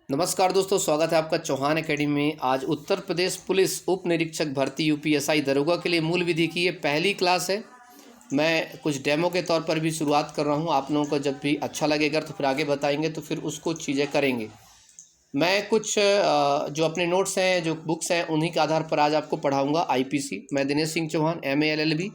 नमस्कार दोस्तों, स्वागत है आपका चौहान एकेडमी में। आज उत्तर प्रदेश पुलिस उप निरीक्षक भर्ती यूपीएसआई दरोगा के लिए मूल विधि की ये पहली क्लास है। मैं कुछ डेमो के तौर पर भी शुरुआत कर रहा हूँ। आप लोगों को जब भी अच्छा लगेगा तो फिर आगे बताएंगे, तो फिर उसको चीज़ें करेंगे। मैं कुछ जो अपने नोट्स हैं, जो बुक्स हैं, उन्हीं के आधार पर आज आपको पढ़ाऊँगा। आईपीसी, मैं दिनेश सिंह चौहान, MA LLB,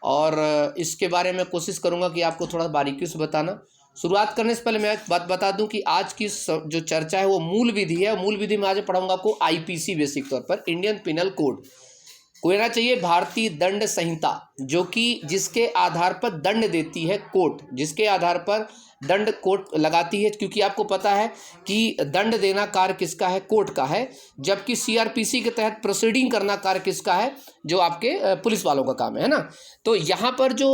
और इसके बारे में कोशिश करूँगा कि आपको थोड़ा बारीकी से बताना। शुरुआत करने से पहले मैं एक बात बता दूं कि आज की जो चर्चा है वो मूल विधि है। मूल विधि में आज पढ़ाऊंगा आपको आईपीसी, बेसिक तौर पर इंडियन पिनल कोड को लेना चाहिए, भारतीय दंड संहिता, जो कि जिसके आधार पर दंड देती है कोर्ट, जिसके आधार पर दंड कोर्ट लगाती है। क्योंकि आपको पता है कि दंड देना कार्य किसका है? कोर्ट का है, जबकि सीआरपीसी के तहत प्रोसीडिंग करना कार्य किसका है? जो आपके पुलिस वालों का काम है ना। तो यहाँ पर जो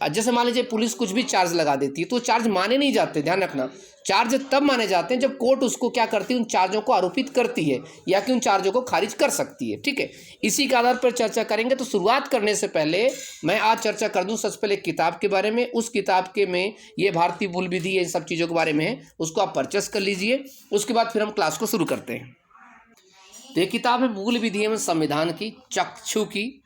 जैसे मान लीजिए पुलिस कुछ भी चार्ज लगा देती है तो चार्ज माने नहीं जाते, ध्यान रखना। चार्ज तब माने जाते हैं जब कोर्ट उसको क्या करती है, उन चार्जों को आरोपित करती है या कि उन चार्जों को खारिज कर सकती है। ठीक है, इसी के आधार पर चर्चा करेंगे। तो शुरुआत करने से पहले मैं आज चर्चा कर दूं सबसे पहले किताब के बारे में। उस किताब के में ये भारतीय मूल विधि, इन सब चीज़ों के बारे में है, उसको आप परचेस कर लीजिए। उसके बाद फिर हम क्लास को शुरू करते हैं। तो ये किताब है मूल विधि एवं संविधान की, चक्षु की,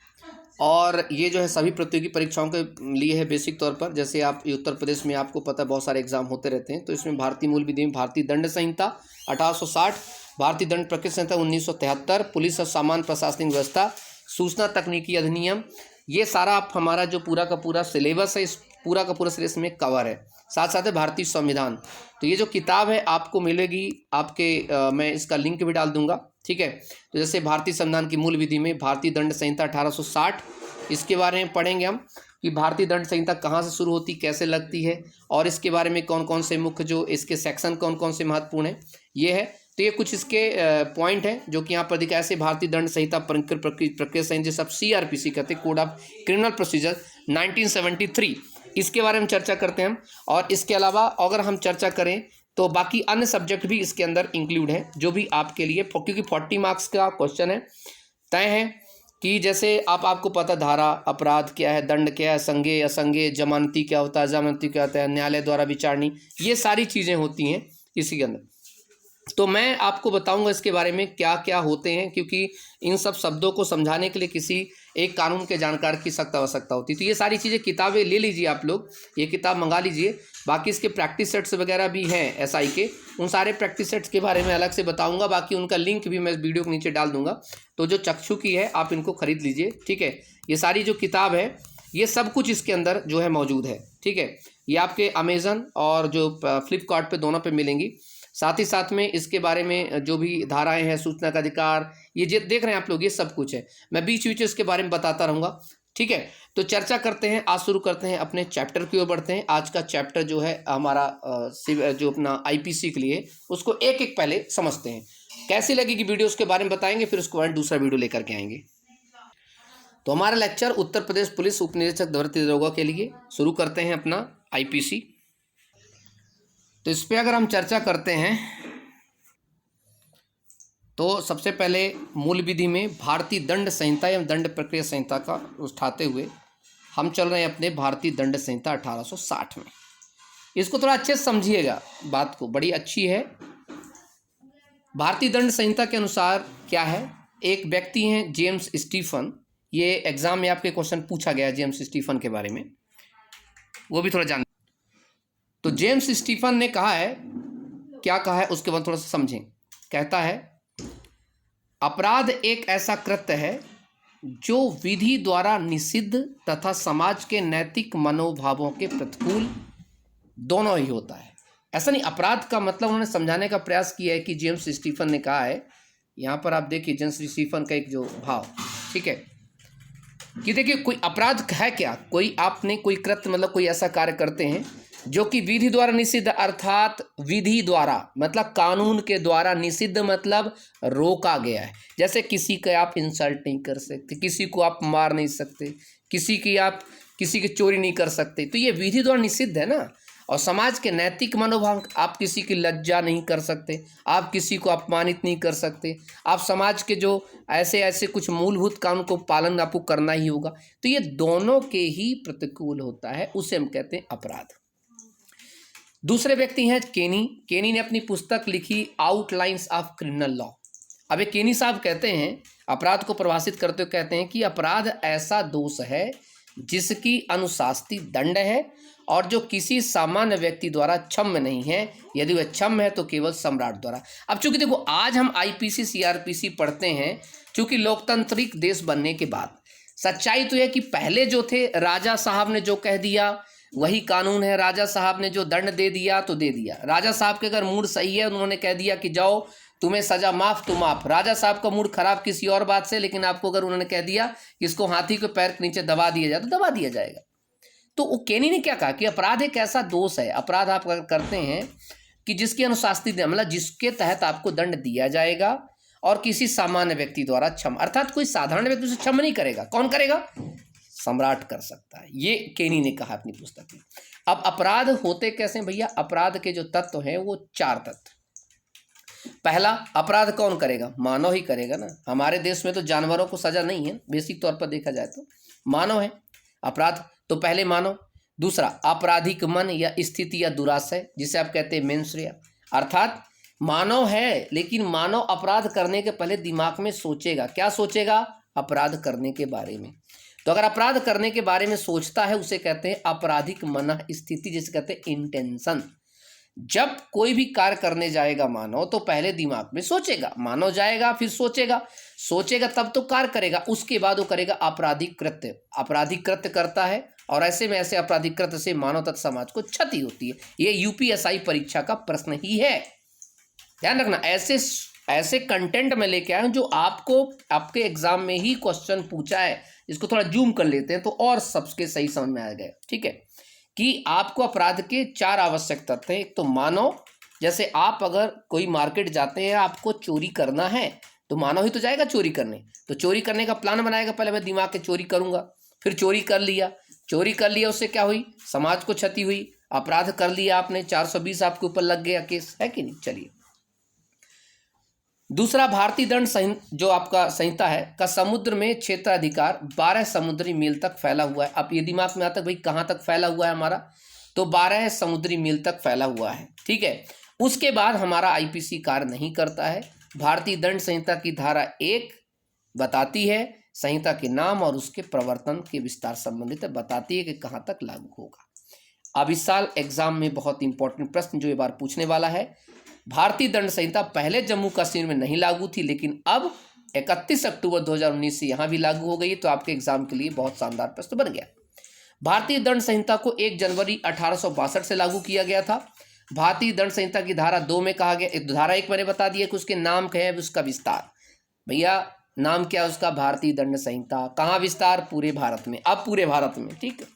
और ये जो है सभी प्रतियोगी परीक्षाओं के लिए है बेसिक तौर पर। जैसे आप उत्तर प्रदेश में, आपको पता है बहुत सारे एग्जाम होते रहते हैं। तो इसमें भारतीय मूल विधि में भारतीय दंड संहिता 1860, भारतीय दंड प्रक्रिया संहिता 1973, पुलिस और सामान्य प्रशासनिक व्यवस्था, सूचना तकनीकी अधिनियम, ये सारा आप हमारा जो पूरा का पूरा सिलेबस है, इस पूरा का पूरा सिलेबस में कवर है। साथ साथ है भारतीय संविधान। तो ये जो किताब है आपको मिलेगी आपके मैं इसका लिंक भी डाल दूंगा। ठीक है, तो जैसे भारतीय संविधान की मूल विधि में भारतीय दंड संहिता 1860, इसके बारे में पढ़ेंगे हम कि भारतीय दंड संहिता कहाँ से शुरू होती, कैसे लगती है, और इसके बारे में कौन कौन से मुख्य जो इसके सेक्शन कौन कौन से महत्वपूर्ण है, ये है। तो ये कुछ इसके पॉइंट हैं जो कि यहाँ पर दिखाया। ऐसे भारतीय दंड संहिता प्रक्रिया संहिता, सब CRPC कहते हैं, कोड ऑफ क्रिमिनल प्रोसीजर 1973, इसके बारे में चर्चा करते हैं हम। और इसके अलावा अगर हम चर्चा करें तो बाकी अन्य सब्जेक्ट भी इसके अंदर इंक्लूड है, जो भी आपके लिए, क्योंकि 40 मार्क्स का क्वेश्चन है, तय है कि जैसे आपको पता धारा, अपराध क्या है, दंड क्या है, संज्ञेय असंज्ञेय, जमानती क्या होता है, जमानती क्या होता है, न्यायालय द्वारा विचारणी, ये सारी चीज़ें होती हैं इसी के अंदर। तो मैं आपको बताऊंगा इसके बारे में क्या क्या होते हैं, क्योंकि इन सब शब्दों को समझाने के लिए किसी एक कानून के जानकार की सख्त आवश्यकता होती है। तो ये सारी चीज़ें, किताबें ले लीजिए आप लोग, ये किताब मंगा लीजिए। बाकी इसके प्रैक्टिस सेट्स वगैरह भी हैं SI के, उन सारे प्रैक्टिस सेट्स के बारे में अलग से बताऊंगा। बाकी उनका लिंक भी मैं इस वीडियो के नीचे डाल दूंगा। तो जो चक्षु की है आप इनको खरीद लीजिए। ठीक है, ये सारी जो किताब है, ये सब कुछ इसके अंदर जो है मौजूद है। ठीक है, ये आपके अमेज़न और जो फ्लिपकार्ट पे, दोनों पे मिलेंगी। साथ ही साथ में इसके बारे में जो भी धाराएं हैं, सूचना का अधिकार, ये जो देख रहे हैं आप लोग, ये सब कुछ है। मैं बीच बीच इसके बारे में बताता रहूँगा। ठीक है, तो चर्चा करते हैं, आज शुरू करते हैं, अपने चैप्टर की ओर बढ़ते हैं। आज का चैप्टर जो है हमारा जो अपना IPC के लिए, उसको एक एक पहले समझते हैं। कैसी लगेगी वीडियो उसके बारे में बताएंगे, फिर उसके बाद दूसरा वीडियो लेकर के आएंगे। तो हमारा लेक्चर उत्तर प्रदेश पुलिस उप निरीक्षक भर्ती दरोगा के लिए शुरू करते हैं अपना IPC। तो इस पर अगर हम चर्चा करते हैं तो सबसे पहले मूल विधि में भारतीय दंड संहिता एवं दंड प्रक्रिया संहिता का उठाते हुए हम चल रहे हैं अपने भारतीय दंड संहिता 1860 में। इसको थोड़ा अच्छे से समझिएगा, बात को बड़ी अच्छी है। भारतीय दंड संहिता के अनुसार क्या है, एक व्यक्ति हैं जेम्स स्टीफन, ये एग्जाम में आपके क्वेश्चन पूछा गया है जेम्स स्टीफन के बारे में, वो भी थोड़ा जान। तो जेम्स स्टीफन ने कहा है, क्या कहा है उसके बाद थोड़ा सा समझें। कहता है, अपराध एक ऐसा कृत्य है जो विधि द्वारा निषिद्ध तथा समाज के नैतिक मनोभावों के प्रतिकूल दोनों ही होता है। ऐसा नहीं, अपराध का मतलब उन्होंने समझाने का प्रयास किया है कि जेम्स स्टीफन ने कहा है, यहाँ पर आप देखिए जेम्स स्टीफन का एक जो भाव, ठीक है, कि देखिए कोई अपराध है क्या, कोई आपने कोई कृत्य मतलब कोई ऐसा कार्य करते हैं जो कि विधि द्वारा निषिद्ध, अर्थात विधि द्वारा मतलब कानून के द्वारा निषिद्ध मतलब रोका गया है। जैसे किसी का आप इंसल्ट नहीं कर सकते, किसी को आप मार नहीं सकते, किसी की चोरी नहीं कर सकते, तो ये विधि द्वारा निषिद्ध है ना। और समाज के नैतिक मनोभाव, आप किसी की लज्जा नहीं कर सकते, आप किसी को अपमानित नहीं कर सकते, आप समाज के जो ऐसे ऐसे कुछ मूलभूत कानून को पालन आपको करना ही होगा। तो ये दोनों के ही प्रतिकूल होता है, उसे हम कहते हैं अपराध। दूसरे व्यक्ति हैं केनी। केनी ने अपनी पुस्तक लिखी आउटलाइंस ऑफ क्रिमिनल लॉ। अब ये केनी साहब कहते हैं, अपराध को परिभाषित करते हुए कहते हैं कि अपराध ऐसा दोष है जिसकी अनुशासनिक दंड है और जो किसी सामान्य व्यक्ति द्वारा क्षम्य नहीं है। यदि वह क्षम्य है तो केवल सम्राट द्वारा। अब चूंकि देखो, आज हम आईपीसी सीआरपीसी पढ़ते हैं, चूंकि लोकतांत्रिक देश बनने के बाद सच्चाई तो यह कि पहले जो थे राजा साहब ने जो कह दिया वही कानून है। राजा साहब ने जो दंड दे दिया तो दे दिया। राजा साहब के अगर मूड सही है, उन्होंने कह दिया कि जाओ तुम्हें सजा माफ तो माफ। राजा साहब का मूड खराब किसी और बात से, लेकिन आपको अगर उन्होंने कह दिया कि इसको हाथी के पैर के नीचे दबा दिया जाए तो दबा दिया जाएगा। तो वो केनी ने क्या कहा कि अपराध एक ऐसा दोष है, अपराध आप अगर करते हैं कि जिसकी अनुशासनिक मतलब जिसके तहत आपको दंड दिया जाएगा और किसी सामान्य व्यक्ति द्वारा क्षम, अर्थात कोई साधारण व्यक्ति उसे क्षम नहीं करेगा। कौन करेगा? सम्राट कर सकता है। ये केनी ने कहा अपनी पुस्तक में। अब अपराध होते कैसे भैया? अपराध के जो तत्व हैं वो 4 तत्व। पहला, अपराध कौन करेगा? मानव ही करेगा ना। हमारे देश में तो जानवरों को सजा नहीं है, बेसिक तौर पर देखा जाए तो मानव है अपराध। तो पहले मानव। दूसरा, आपराधिक मन या स्थिति या दुराशय, जिसे आप कहते हैं मेंसरिया, अर्थात मानव है लेकिन मानव अपराध करने के पहले दिमाग में सोचेगा। क्या सोचेगा? अपराध करने के बारे में। तो अगर अपराध करने के बारे में सोचता है उसे कहते हैं आपराधिक मन स्थिति, जिसे कहते हैं इंटेंशन। जब कोई भी कार्य करने जाएगा मानव तो पहले दिमाग में सोचेगा, मानव जाएगा फिर सोचेगा, सोचेगा तब तो कार्य करेगा, उसके बाद वो करेगा आपराधिक कृत्य। आपराधिक कृत्य करता है और ऐसे में ऐसे आपराधिक कृत्य से मानव तथा समाज को क्षति होती है। ये यूपीएसआई परीक्षा का प्रश्न ही है, ध्यान रखना। ऐसे कंटेंट में लेके आए हूं जो आपको आपके एग्जाम में ही क्वेश्चन पूछा है। इसको थोड़ा जूम कर लेते हैं तो और सबके सही समझ में आ गए। ठीक है कि आपको अपराध के 4 आवश्यक तत्व हैं। एक तो मानव, जैसे आप अगर कोई मार्केट जाते हैं, आपको चोरी करना है तो मानव ही तो जाएगा चोरी करने। तो चोरी करने का प्लान बनाएगा, पहले मैं दिमाग के चोरी करूंगा, फिर चोरी कर लिया। चोरी कर लिया उससे क्या हुई? समाज को क्षति हुई। अपराध कर लिया आपने, 420 आपके ऊपर लग गया केस, है कि नहीं? चलिए, दूसरा, भारतीय दंड जो आपका संहिता है का समुद्र में क्षेत्राधिकार 12 समुद्री मील तक फैला हुआ है। अब ये दिमाग में आता है भाई कहाँ तक फैला हुआ है हमारा, तो 12 समुद्री मील तक फैला हुआ है। ठीक है, उसके बाद हमारा आईपीसी कार्य नहीं करता है। भारतीय दंड संहिता की धारा 1 बताती है संहिता के नाम और उसके प्रवर्तन के विस्तार संबंधित बताती है कि कहाँ तक लागू होगा। अब इस साल एग्जाम में बहुत इंपॉर्टेंट प्रश्न जो ये बार पूछने वाला है, भारतीय दंड संहिता पहले जम्मू कश्मीर में नहीं लागू थी लेकिन अब 31 अक्टूबर 2019 से यहाँ भी लागू हो गई। तो आपके एग्जाम के लिए बहुत शानदार प्रश्न बन गया। भारतीय दंड संहिता को 1 जनवरी 1862 से लागू किया गया था। भारतीय दंड संहिता की धारा 2 में कहा गया, धारा 1 मैंने बता दिया कि उसके नाम क्या है, उसका विस्तार। भैया नाम क्या है उसका? भारतीय दंड संहिता। कहाँ विस्तार? पूरे भारत में। अब पूरे भारत में। ठीक है,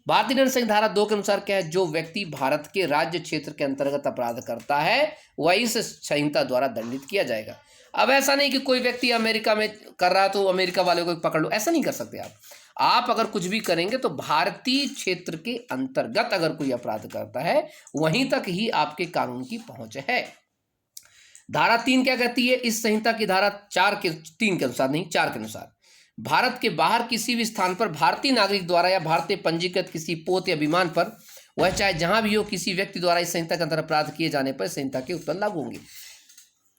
भारतीय दंड संहिता धारा 2 के अनुसार क्या है? जो व्यक्ति भारत के राज्य क्षेत्र के अंतर्गत अपराध करता है वह इस संहिता द्वारा दंडित किया जाएगा। अब ऐसा नहीं कि कोई व्यक्ति अमेरिका में कर रहा तो अमेरिका वाले को पकड़ लो, ऐसा नहीं कर सकते आप अगर कुछ भी करेंगे तो भारतीय क्षेत्र के अंतर्गत अगर कोई अपराध करता है वहीं तक ही आपके कानून की पहुंच है। धारा 3 क्या कहती है? इस संहिता की धारा 3 के अनुसार नहीं, 4 के अनुसार भारत के बाहर किसी भी स्थान पर भारतीय नागरिक द्वारा या भारतीय पंजीकृत किसी पोत या विमान पर, वह चाहे जहां भी हो, किसी व्यक्ति द्वारा इस संहिता के अंतर्गत अपराध किए जाने पर संहिता के उत्पन्न लागू होंगे।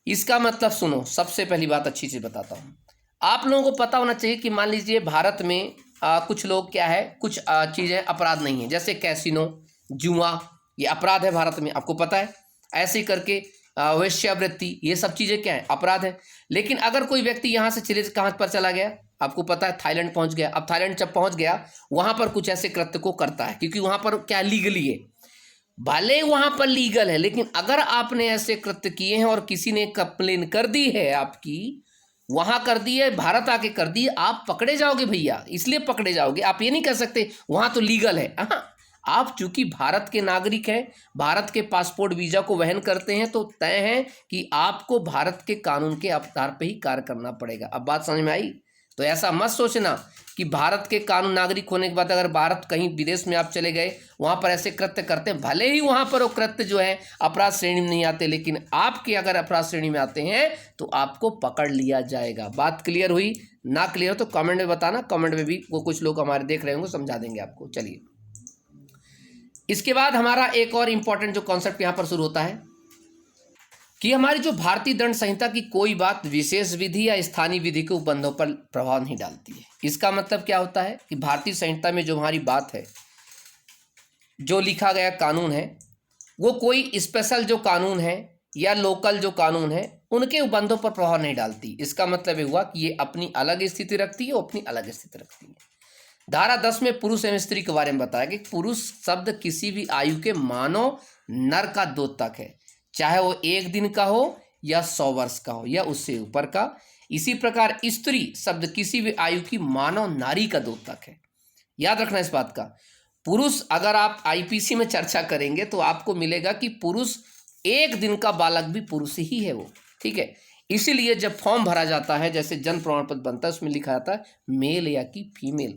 इसका मतलब सुनो, सबसे पहली बात अच्छी चीज बताता हूं। आप लोगों को पता होना चाहिए कि मान लीजिए भारत में कुछ लोग क्या है, कुछ चीजें अपराध नहीं है, जैसे कैसीनो, जुआ, ये अपराध है भारत में, आपको पता है। ऐसे करके वेश्यावृत्ति, ये सब चीजें क्या है? अपराध है। लेकिन अगर कोई व्यक्ति यहाँ से चले, कहाँ पर चला गया? आपको पता है थाईलैंड पहुंच गया। अब थाईलैंड जब पहुंच गया वहां पर कुछ ऐसे कृत्य को करता है, क्योंकि वहां पर क्या लीगली है, भले वहां पर लीगल है, लेकिन अगर आपने ऐसे कृत्य किए हैं और किसी ने कंप्लेन कर दी है आपकी, वहां कर दी है, भारत आके कर दी, आप पकड़े जाओगे भैया। इसलिए पकड़े जाओगे, आप ये नहीं कह सकते वहां तो लीगल है। हाँ, आप चूंकि भारत के नागरिक हैं, भारत के पासपोर्ट वीजा को वहन करते हैं, तो तय है कि आपको भारत के कानून के आधार पर ही कार्य करना पड़ेगा। अब बात समझ में आई? तो ऐसा मत सोचना कि भारत के कानून नागरिक होने के बाद अगर भारत कहीं विदेश में आप चले गए, वहां पर ऐसे कृत्य करते हैं, भले ही वहां पर वो कृत्य जो है अपराध श्रेणी में नहीं आते, लेकिन आपके अगर अपराध श्रेणी में आते हैं तो आपको पकड़ लिया जाएगा। बात क्लियर हुई? ना क्लियर हो तो कमेंट में बताना, कमेंट में भी वो कुछ लोग हमारे देख रहे होंगे, समझा देंगे आपको। चलिए, इसके बाद हमारा एक और इम्पॉर्टेंट जो कॉन्सेप्ट यहाँ पर शुरू होता है कि हमारी जो भारतीय दंड संहिता की कोई बात विशेष विधि या स्थानीय विधि के उपबंधों पर प्रभाव नहीं डालती है। इसका मतलब क्या होता है कि भारतीय संहिता में जो हमारी बात है, जो लिखा गया कानून है, वो कोई स्पेशल जो कानून है या लोकल जो कानून है उनके उपबंधों पर प्रभाव नहीं डालती। इसका मतलब ये हुआ कि ये अपनी अलग स्थिति रखती है, वो अपनी अलग स्थिति रखती है। धारा 10 में पुरुष एवं स्त्री के बारे में बताया कि पुरुष शब्द किसी भी आयु के मानव नर का द्योतक है, चाहे वो 1 दिन का हो या 100 वर्ष का हो या उससे ऊपर का। इसी प्रकार स्त्री शब्द किसी भी आयु की मानव नारी का द्योतक है। याद रखना इस बात का। पुरुष, अगर आप आईपीसी में चर्चा करेंगे तो आपको मिलेगा कि पुरुष 1 दिन का बालक भी पुरुष ही है वो, ठीक है। इसीलिए जब फॉर्म भरा जाता है, जैसे जन्म प्रमाण पत्र बनता है, उसमें लिखा जाता है मेल या कि फीमेल।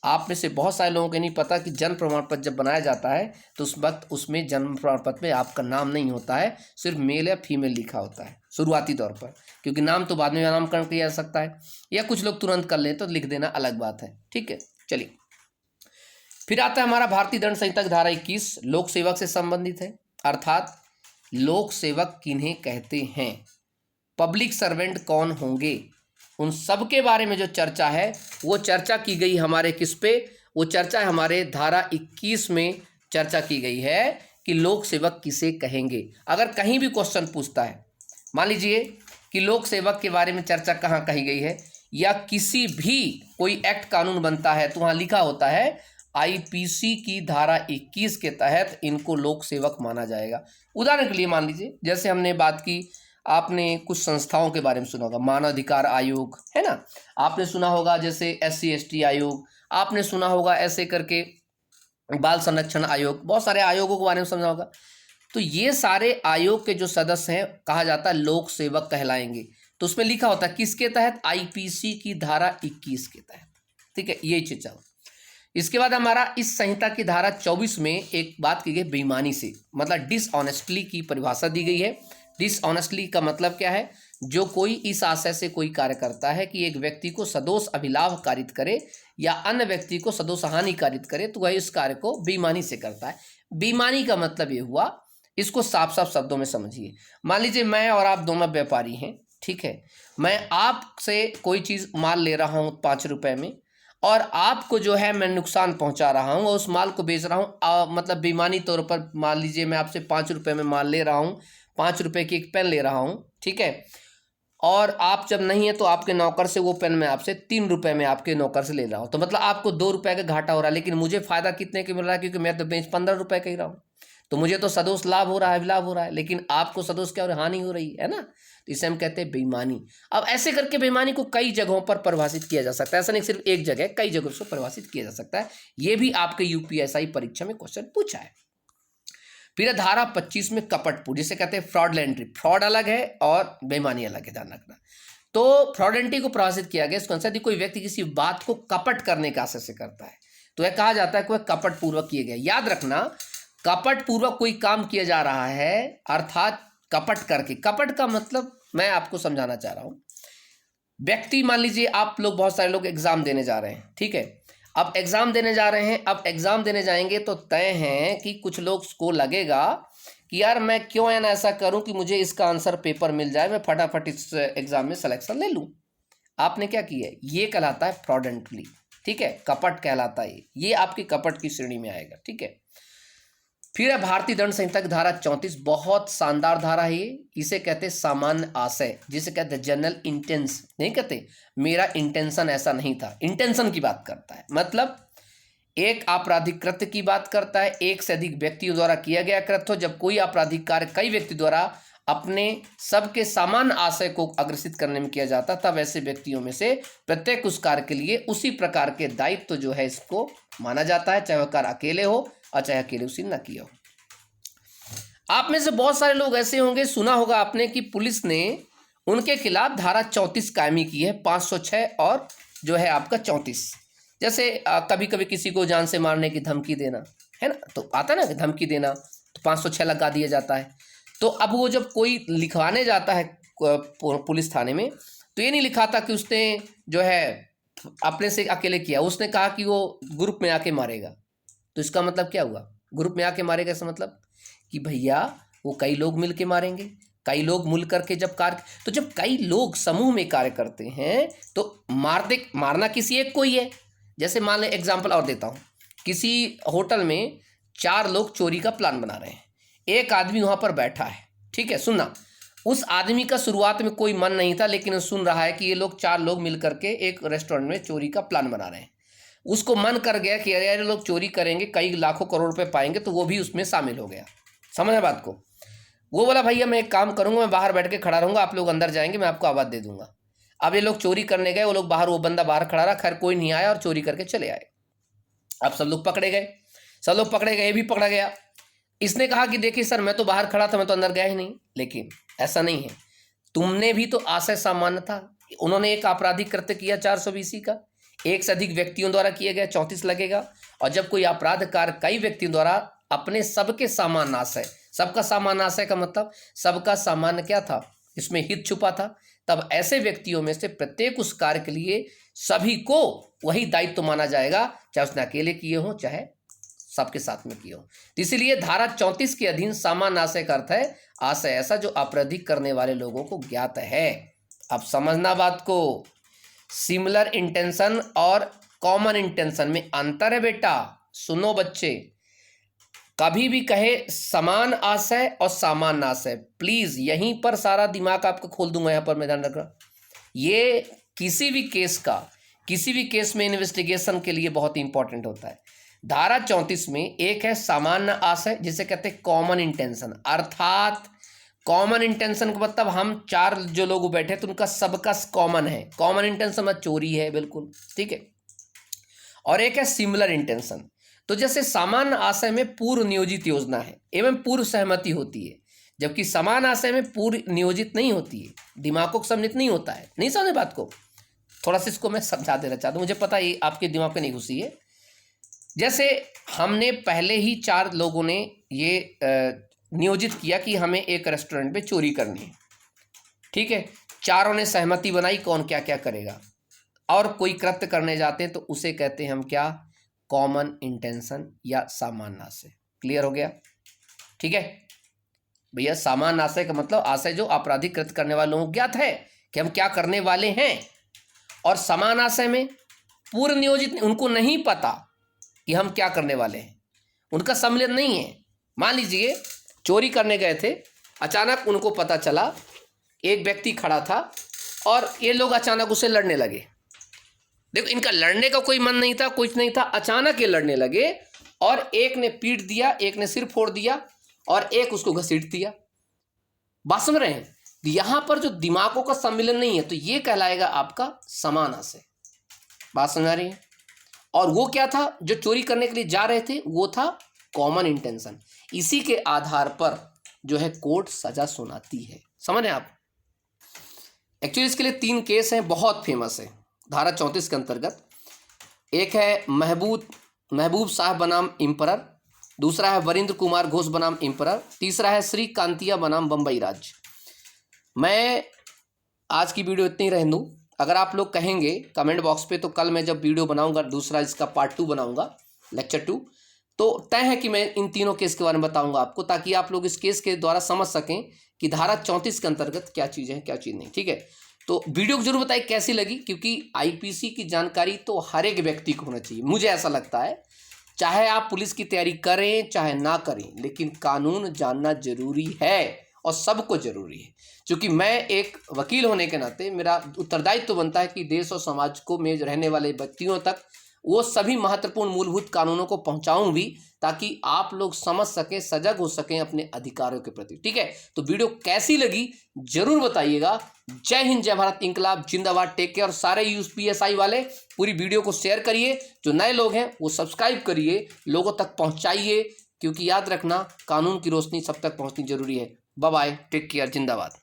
आप में से बहुत सारे लोगों को नहीं पता कि जन्म प्रमाण पत्र जब बनाया जाता है तो उस वक्त उसमें जन्म प्रमाण पत्र में आपका नाम नहीं होता है, सिर्फ मेल या फीमेल लिखा होता है शुरुआती तौर पर, क्योंकि नाम तो बाद में नामकरण किया जा सकता है या कुछ लोग तुरंत कर लें तो लिख देना अलग बात है, ठीक है। चलिए, फिर आता है हमारा भारतीय दंड संहिता की धारा 21 लोक सेवक से संबंधित है। अर्थात लोक सेवक किन्हें कहते हैं, पब्लिक सर्वेंट कौन होंगे, उन सब के बारे में जो चर्चा है वो चर्चा की गई हमारे किस पे, वो चर्चा है हमारे धारा 21 में चर्चा की गई है कि लोक सेवक किसे कहेंगे। अगर कहीं भी क्वेश्चन पूछता है, मान लीजिए कि लोक सेवक के बारे में चर्चा कहाँ कही गई है, या किसी भी कोई एक्ट कानून बनता है तो वहाँ लिखा होता है आईपीसी की धारा 21 के तहत इनको लोक सेवक माना जाएगा। उदाहरण के लिए मान लीजिए, जैसे हमने बात की, आपने कुछ संस्थाओं के बारे में सुना होगा, मानव अधिकार आयोग है ना, आपने सुना होगा जैसे SC/ST आयोग, आपने सुना होगा ऐसे करके बाल संरक्षण आयोग, बहुत सारे आयोगों के बारे में समझा होगा। तो ये सारे आयोग के जो सदस्य हैं कहा जाता है लोक सेवक कहलाएंगे। तो उसमें लिखा होता है किसके तहत, आईपीसी की धारा 21 के तहत, ठीक है। यही चीज। इसके बाद हमारा इस संहिता की धारा 24 में एक बात की गई बेईमानी से, मतलब डिसऑनेस्टली की परिभाषा दी गई है। डिसऑनेस्टली का मतलब क्या है, जो कोई इस आशय से कोई कार्य करता है कि एक व्यक्ति को सदोष अभिलाभ कारित करे या अन्य व्यक्ति को सदोष हानि कारित करे, तो वह इस कार्य को बेईमानी से करता है। बेईमानी का मतलब ये हुआ, इसको साफ साफ शब्दों में समझिए। मान लीजिए मैं और आप दोनों व्यापारी हैं, ठीक है। मैं आपसे कोई चीज़ माल ले रहा हूँ 5 रुपये में, और आपको जो है मैं नुकसान पहुंचा रहा हूं और उस माल को बेच रहा हूं, मतलब बेईमानी तौर पर। मान लीजिए मैं आपसे 5 रुपये में माल ले रहा हूं, 5 रुपये की एक पेन ले रहा हूं, ठीक है। और आप जब नहीं है तो आपके नौकर से वो पेन मैं आपसे 3 रुपये में आपके नौकर से ले रहा हूं, तो मतलब आपको 2 रुपये का घाटा हो रहा है, लेकिन मुझे फायदा कितने का मिल रहा है, क्योंकि मैं तो बेच 15 रुपये का ही रहा हूँ, तो मुझे तो सदोष लाभ हो रहा है, लाभ हो रहा है, लेकिन आपको सदोष क्या हो रहा है, हानि हो रही है ना। तो इसे हम कहते हैं बेईमानी। अब ऐसे करके बेईमानी को कई जगहों पर परिभाषित किया जा सकता है, ऐसा नहीं सिर्फ एक जगह, कई जगहों से परिभाषित किया जा सकता है। ये भी आपके यूपीएसआई परीक्षा में क्वेश्चन पूछा है। फिर धारा 25 में कपटपूर्ण, जिसे कहते हैं फ्रॉडलेंट्री। फ्रॉड अलग है और बेईमानी अलग है, ध्यान रखना। तो फ्रॉडेंट्री को परिभाषित किया गया, इसको आंसर कोई व्यक्ति किसी बात को कपट करने का आशय से करता है तो वह कहा जाता है कि वह कपट पूर्वक किए गए। याद रखना, कपट पूर्वक कोई काम किया जा रहा है, अर्थात कपट करके। कपट का मतलब मैं आपको समझाना चाह रहा हूं। व्यक्ति, मान लीजिए आप लोग, बहुत सारे लोग एग्जाम देने जा रहे हैं, ठीक है। अब एग्जाम देने जा रहे हैं, अब एग्जाम देने जाएंगे तो तय है कि कुछ लोग को लगेगा कि यार मैं क्यों है ना ऐसा करूं कि मुझे इसका आंसर पेपर मिल जाए, मैं फटाफट इस एग्जाम में सिलेक्शन ले लूं। आपने क्या किया है, ये कहलाता है फ्रॉडेंटली, ठीक है, कपट कहलाता है ये आपकी कपट की श्रेणी में आएगा, ठीक है। फिर है भारतीय दंड संहिता की धारा 34, बहुत शानदार धारा है ये। इसे कहते हैं सामान्य आशय, जिसे कहते हैं जनरल इंटेंस। नहीं कहते मेरा इंटेंशन ऐसा नहीं था, इंटेंशन की बात करता है, मतलब एक आपराधिक कृत्य की बात करता है, एक से अधिक व्यक्तियों द्वारा किया गया कृत्य हो। जब कोई आपराधिक कार्य कई व्यक्ति द्वारा अपने सबके समान आशय को अग्रसित करने में किया जाता, तब ऐसे व्यक्तियों में से प्रत्येक उस कार्य के लिए उसी प्रकार के दायित्व जो है इसको माना जाता है, चाहे वह कार्य अकेले हो और चाहे अकेले उसी न किया हो। आप में से बहुत सारे लोग ऐसे होंगे, सुना होगा आपने कि पुलिस ने उनके खिलाफ धारा 34 कायमी की है, 506 और जो है आपका 34। जैसे कभी कभी किसी को जान से मारने की धमकी देना है ना, तो आता ना धमकी देना, तो 506 लगा दिया जाता है। तो अब वो जब कोई लिखवाने जाता है पुलिस थाने में, तो ये नहीं लिखाता कि उसने जो है अपने से अकेले किया, उसने कहा कि वो ग्रुप में आके मारेगा। तो इसका मतलब क्या हुआ, ग्रुप में आके मारेगा इसका मतलब कि भैया वो कई लोग मिल के मारेंगे, कई लोग मिल करके जब कार्य, तो जब कई लोग समूह में कार्य करते हैं तो मारना किसी एक को ही है। जैसे मान लें एग्जाम्पल और देता हूँ, किसी होटल में 4 लोग चोरी का प्लान बना रहे हैं, एक आदमी वहाँ पर बैठा है, ठीक है, सुनना, उस आदमी का शुरुआत में कोई मन नहीं था, लेकिन सुन रहा है कि ये लोग 4 लोग मिल करके एक रेस्टोरेंट में चोरी का प्लान बना रहे हैं। उसको मन कर गया कि अरे यार लोग चोरी करेंगे, कई लाखों करोड़ रुपए पाएंगे, तो वो भी उसमें शामिल हो गया। समझ बात को? वो बोला भैया मैं एक काम करूंगा, मैं बाहर बैठ के खड़ा रहूंगा, आप लोग अंदर जाएंगे, मैं आपको आवाज़ दे दूंगा। अब ये लोग चोरी करने गए, वो लोग बाहर, वो बंदा बाहर खड़ा रहा, खैर कोई नहीं आया और चोरी करके चले आए। अब सब लोग पकड़े गए, ये भी पकड़ा गया। इसने कहा कि देखिए सर मैं तो बाहर खड़ा था, मैं तो अंदर गया ही नहीं। लेकिन ऐसा नहीं है, तुमने भी तो आशय सामान्य था। उन्होंने एक आपराधिक कृत्य किया 420 का, एक से अधिक व्यक्तियों द्वारा किया गया 34 लगेगा। और जब कोई अपराध कार्य कई व्यक्तियों द्वारा अपने सबके सामान्य आशय, सबका सामान्य आशय का मतलब सबका सामान्य क्या था, इसमें हित छुपा था, तब ऐसे व्यक्तियों में से प्रत्येक उस कार्य के लिए सभी को वही दायित्व माना जाएगा, चाहे उसने अकेले किए हो चाहे सबके साथ में किए हो। इसीलिए धारा 34 के अधीन सामान्य आशय का अर्थ है आशय ऐसा जो आपराधिक करने वाले लोगों को ज्ञात है। अब समझना बात को, सिमिलर इंटेंशन और कॉमन इंटेंशन में अंतर है बेटा। सुनो बच्चे, कभी भी कहे समान आशय और सामान्य आशय, प्लीज यहीं पर सारा दिमाग आपका खोल दूंगा, यहाँ पर मैं ध्यान रखना। ये किसी भी केस में इन्वेस्टिगेशन के लिए बहुत इंपॉर्टेंट होता है। धारा 34 में एक है सामान्य आशय जिसे कहते हैं कॉमन इंटेंशन, अर्थात कॉमन इंटेंशन का मतलब हम 4 जो लोग बैठे तो उनका सबका कॉमन है, कॉमन इंटेंशन में चोरी है, बिल्कुल ठीक है। और एक है सिमिलर इंटेंशन, तो जैसे सामान्य आशय में पूर्व नियोजित योजना है एवं पूर्व सहमति होती है, जबकि समान आशय में पूर्व नियोजित नहीं होती है, दिमाग को सम्मिलित नहीं होता है। नहीं समझे बात को? थोड़ा सा इसको मैं समझा देना चाहता हूँ, मुझे पता है आपके दिमाग पे नहीं घुसी है। जैसे हमने पहले ही 4 लोगों ने ये नियोजित किया कि हमें एक रेस्टोरेंट में चोरी करनी है, ठीक है, चारों ने सहमति बनाई कौन क्या क्या करेगा, और कोई कृत्य करने जाते हैं तो उसे कहते हैं हम क्या, कॉमन इंटेंशन या सामान्य आशय। क्लियर हो गया? ठीक है भैया, सामान्य आशय का मतलब आशय जो आपराधिक कृत्य करने वाले लोगों को ज्ञात है कि हम क्या करने वाले हैं, और समान आशय में पूर्व नियोजित, उनको नहीं पता कि हम क्या करने वाले हैं, उनका सम्मिलित नहीं है। मान लीजिए चोरी करने गए थे, अचानक उनको पता चला एक व्यक्ति खड़ा था और ये लोग अचानक उससे लड़ने लगे। देखो इनका लड़ने का कोई मन नहीं था, कुछ नहीं था, अचानक ये लड़ने लगे और एक ने पीट दिया, एक ने सिर फोड़ दिया और एक उसको घसीट दिया। बात समझ रहे हैं? यहां पर जो दिमागों का सम्मिलन नहीं है तो ये कहलाएगा आपका समान आशय। बात समझ आ रही है? और वो क्या था जो चोरी करने के लिए जा रहे थे, वो था कॉमन इंटेंशन। इसी के आधार पर जो है कोर्ट सजा सुनाती है। समझ रहे हैं आप? एक्चुअली इसके लिए 3 केस हैं, बहुत फेमस है धारा 34 के अंतर्गत। एक है महबूब साहब बनाम इम्परर, दूसरा है वरिंद्र कुमार घोष बनाम इम्परर, तीसरा है श्री कांतिया बनाम बम्बई राज्य। मैं आज की वीडियो इतनी रहने दूँ, अगर आप लोग कहेंगे कमेंट बॉक्स पे तो कल मैं जब वीडियो बनाऊंगा दूसरा, इसका पार्ट 2 बनाऊंगा, लेक्चर 2, तो तय है कि मैं इन तीनों केस के बारे में बताऊंगा आपको, ताकि आप लोग इस केस के द्वारा समझ सकें कि धारा 34 के अंतर्गत क्या चीज़ है क्या चीज़ नहीं। ठीक है, तो वीडियो को जरूर बताइए कैसी लगी, क्योंकि आईपीसी की जानकारी तो हर एक व्यक्ति को होना चाहिए, मुझे ऐसा लगता है। चाहे आप पुलिस की तैयारी करें चाहे ना करें, लेकिन कानून जानना जरूरी है और सबको जरूरी है। क्योंकि मैं एक वकील होने के नाते मेरा उत्तरदायित्व तो बनता है कि देश और समाज को में रहने वाले व्यक्तियों तक वो सभी महत्वपूर्ण मूलभूत कानूनों को पहुंचाऊं भी, ताकि आप लोग समझ सकें, सजग हो सकें अपने अधिकारों के प्रति। ठीक है, तो वीडियो कैसी लगी जरूर बताइएगा। जय हिंद, जय भारत, इंकलाब जिंदाबाद, टेक केयर। और सारे यूपीएसआई वाले पूरी वीडियो को शेयर करिए, जो नए लोग हैं वो सब्सक्राइब करिए, लोगों तक पहुंचाइए, क्योंकि याद रखना कानून की रोशनी सब तक पहुंचनी जरूरी है। बाय बाय, टेक केयर, जिंदाबाद।